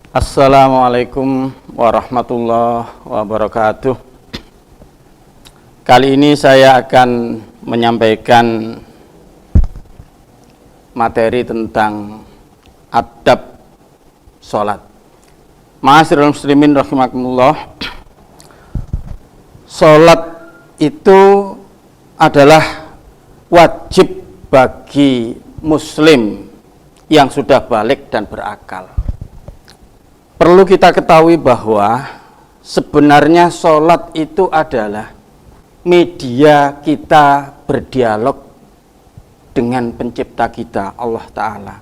Assalamualaikum warahmatullahi wabarakatuh. Kali ini saya akan menyampaikan materi tentang adab sholat. Ma'asyiral muslimin rahimakumullah. Sholat itu adalah wajib bagi muslim yang sudah balik dan berakal. Perlu kita ketahui bahwa sebenarnya sholat itu adalah media kita berdialog dengan pencipta kita, Allah Ta'ala.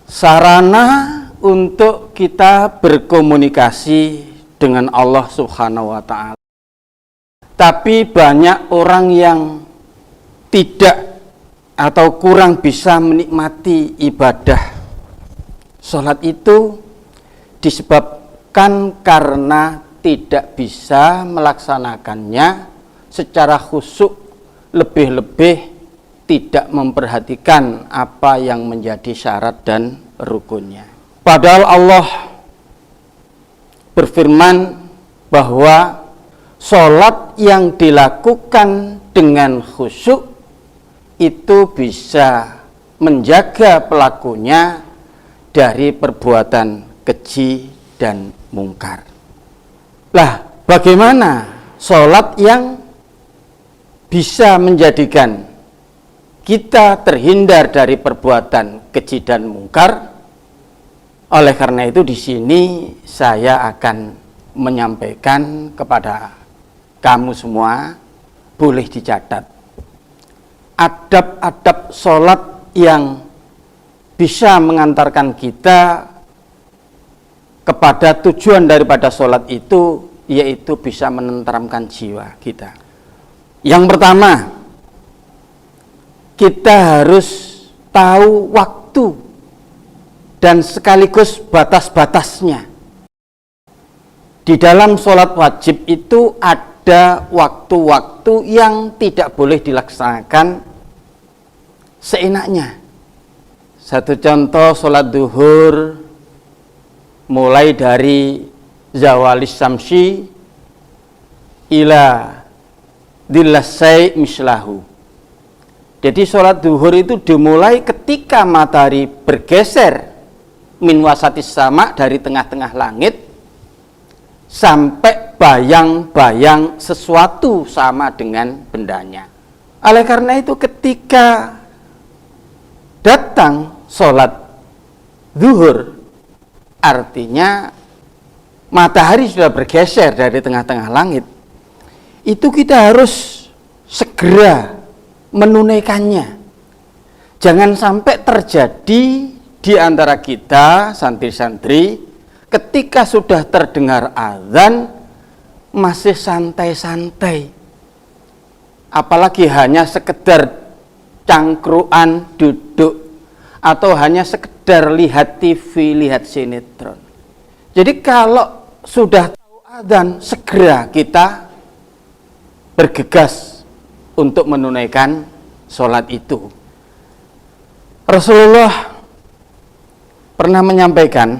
Sarana untuk kita berkomunikasi dengan Allah Subhanahu wa Ta'ala. Tapi banyak orang yang tidak atau kurang bisa menikmati ibadah sholat itu disebabkan karena tidak bisa melaksanakannya secara khusyuk, lebih-lebih tidak memperhatikan apa yang menjadi syarat dan rukunnya. Padahal Allah berfirman bahwa sholat yang dilakukan dengan khusyuk itu bisa menjaga pelakunya dari perbuatan keji dan mungkar. Lah, bagaimana sholat yang bisa menjadikan kita terhindar dari perbuatan keji dan mungkar? Oleh karena itu di sini saya akan menyampaikan kepada kamu semua, boleh dicatat, adab-adab sholat yang bisa mengantarkan kita kepada tujuan daripada sholat itu, yaitu bisa menenteramkan jiwa kita. Yang pertama, kita harus tahu waktu dan sekaligus batas-batasnya. Di dalam sholat wajib itu ada waktu-waktu yang tidak boleh dilaksanakan seenaknya. Satu contoh, sholat duhur mulai dari zawalis samsi ila dillasai mislahu. Jadi sholat duhur itu dimulai ketika matahari bergeser min wasatis sama, dari tengah-tengah langit sampai bayang-bayang sesuatu sama dengan bendanya. Oleh karena itu ketika datang sholat zuhur, artinya matahari sudah bergeser dari tengah-tengah langit, itu kita harus segera menunaikannya. Jangan sampai terjadi di antara kita santri-santri ketika sudah terdengar azan masih santai-santai, apalagi hanya sekedar cangkruan duduk atau hanya sekedar lihat TV, lihat sinetron. Jadi kalau sudah tahu adzan, segera kita bergegas untuk menunaikan sholat itu. Rasulullah pernah menyampaikan,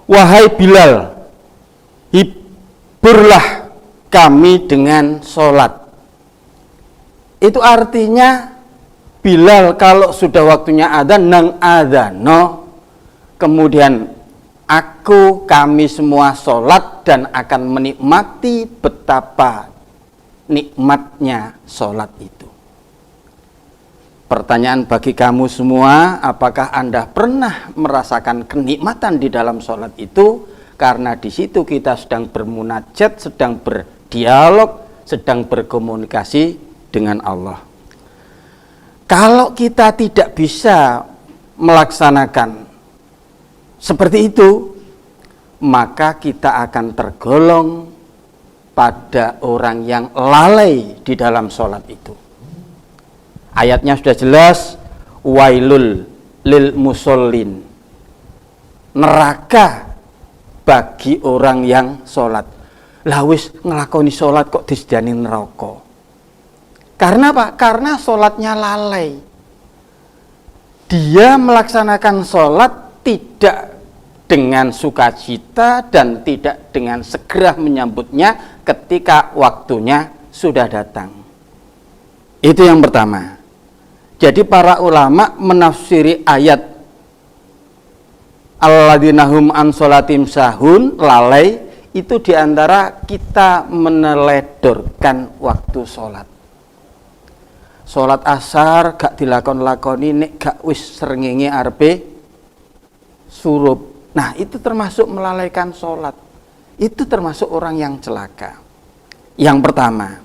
wahai Bilal, hiburlah kami dengan sholat. Itu artinya Bilal kalau sudah waktunya adzan nang adzano, kemudian kami semua sholat dan akan menikmati betapa nikmatnya sholat itu. Pertanyaan bagi kamu semua, apakah Anda pernah merasakan kenikmatan di dalam sholat itu? Karena di situ kita sedang bermunajat, sedang berdialog, sedang berkomunikasi dengan Allah. Kalau kita tidak bisa melaksanakan seperti itu, maka kita akan tergolong pada orang yang lalai di dalam sholat itu. Ayatnya sudah jelas, wailul lil musallin, neraka bagi orang yang sholat. Lah wis ngelakoni sholat kok disediani neraka. Karena apa? Karena sholatnya lalai. Dia melaksanakan sholat tidak dengan sukacita dan tidak dengan segera menyambutnya ketika waktunya sudah datang. Itu yang pertama. Jadi para ulama menafsiri ayat alladzina hum an sholatim sahun, lalai, itu diantara kita meneledorkan waktu sholat. Sholat asar gak dilakon-lakoni, nek gak wis srengenge arepe surup. Nah, itu termasuk melalaikan sholat. Itu termasuk orang yang celaka. Yang pertama.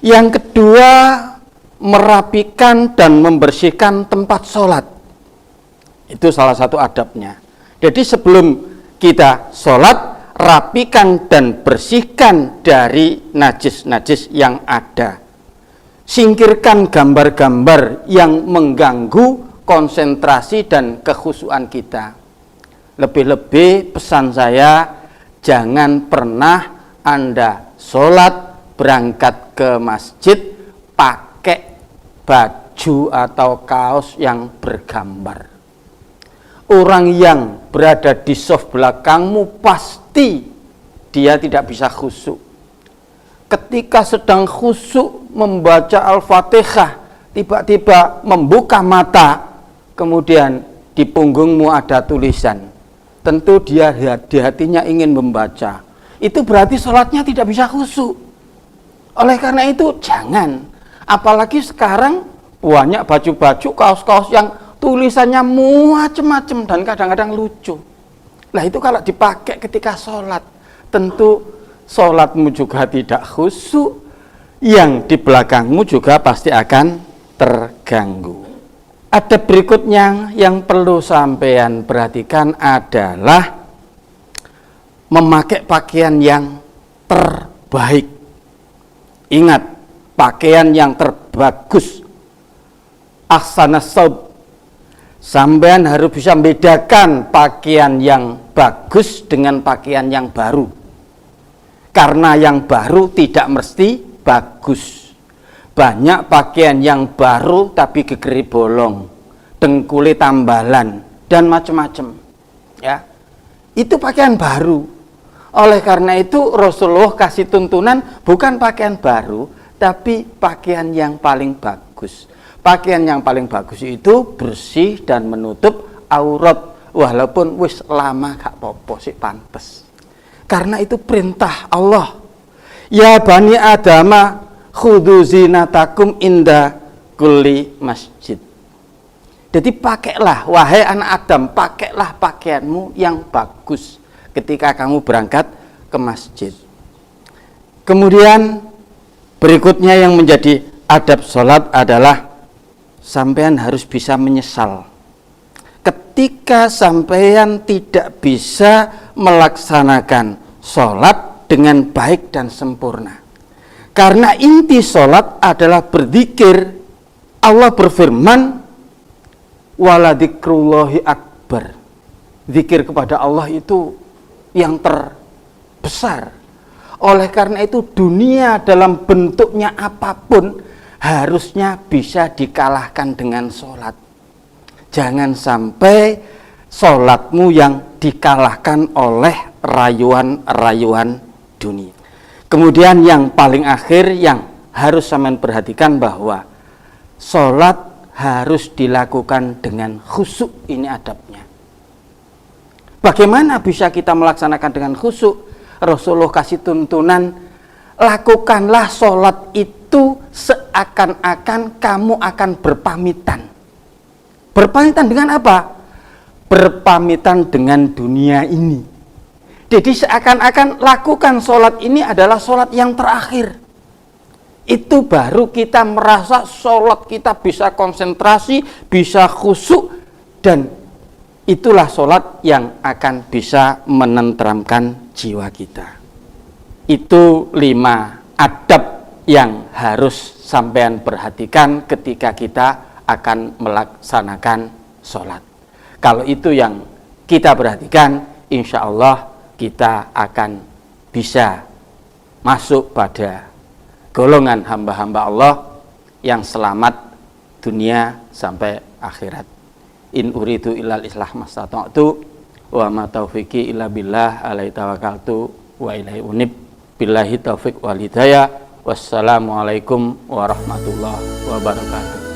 Yang kedua, merapikan dan membersihkan tempat sholat. Itu salah satu adabnya. Jadi sebelum kita sholat, rapikan dan bersihkan dari najis-najis yang ada. Singkirkan gambar-gambar yang mengganggu konsentrasi dan kekhusyuan kita. Lebih-lebih pesan saya, jangan pernah Anda sholat berangkat ke masjid pakai baju atau kaos yang bergambar. Orang yang berada di soft belakangmu pasti dia tidak bisa khusyuk. Ketika sedang khusyuk membaca Al-Fatihah, tiba-tiba membuka mata, kemudian di punggungmu ada tulisan. Tentu dia di hatinya ingin membaca. Itu berarti sholatnya tidak bisa khusyuk. Oleh karena itu jangan. Apalagi sekarang banyak baju-baju, kaos-kaos yang tulisannya macam-macam dan kadang-kadang lucu. Nah itu kalau dipakai ketika sholat, tentu sholatmu juga tidak khusyuk. Yang di belakangmu juga pasti akan terganggu. Ada berikutnya yang perlu sampean perhatikan adalah memakai pakaian yang terbaik. Ingat, pakaian yang terbagus. Ahsanas saub. Sampean harus bisa membedakan pakaian yang bagus dengan pakaian yang baru. Karena yang baru tidak mesti bagus. Banyak pakaian yang baru tapi gegeri bolong, dengkule tambalan dan macam-macam. Ya. Itu pakaian baru. Oleh karena itu Rasulullah kasih tuntunan bukan pakaian baru tapi pakaian yang paling bagus. Pakaian yang paling bagus itu bersih dan menutup aurat, walaupun wis lama gak popo sih pantes. Karena itu perintah Allah. Ya bani Adama khudhu zinatakum inda kulli masjid. Jadi pakailah, wahai anak Adam, pakailah pakaianmu yang bagus ketika kamu berangkat ke masjid. Kemudian berikutnya yang menjadi adab sholat adalah sampean harus bisa menyesal. Ketika sampean tidak bisa melaksanakan sholat dengan baik dan sempurna. Karena inti sholat adalah berzikir. Allah berfirman, waladikrullahi akbar. Zikir kepada Allah itu yang terbesar. Oleh karena itu dunia dalam bentuknya apapun harusnya bisa dikalahkan dengan sholat. Jangan sampai sholatmu yang dikalahkan oleh rayuan-rayuan dunia. Kemudian yang paling akhir yang harus sampean perhatikan bahwa sholat harus dilakukan dengan khusyuk. Ini adabnya. Bagaimana bisa kita melaksanakan dengan khusyuk? Rasulullah kasih tuntunan, lakukanlah sholat itu seakan-akan kamu akan berpamitan. Berpamitan dengan apa? Berpamitan dengan dunia ini. Jadi seakan-akan lakukan sholat ini adalah sholat yang terakhir. Itu baru kita merasa sholat kita bisa konsentrasi, bisa khusyuk, dan itulah sholat yang akan bisa menenteramkan jiwa kita. Itu 5 adab yang harus sampean perhatikan ketika kita akan melaksanakan sholat. Kalau itu yang kita perhatikan, insya Allah kita akan bisa masuk pada golongan hamba-hamba Allah yang selamat dunia sampai akhirat. In uridu illal islah mastata'tu wa ma taufiqi illa billah alaihi tawakkaltu wa ilaihi unib. Billahi taufiq wal hidayah. Wassalamualaikum warahmatullahi wabarakatuh.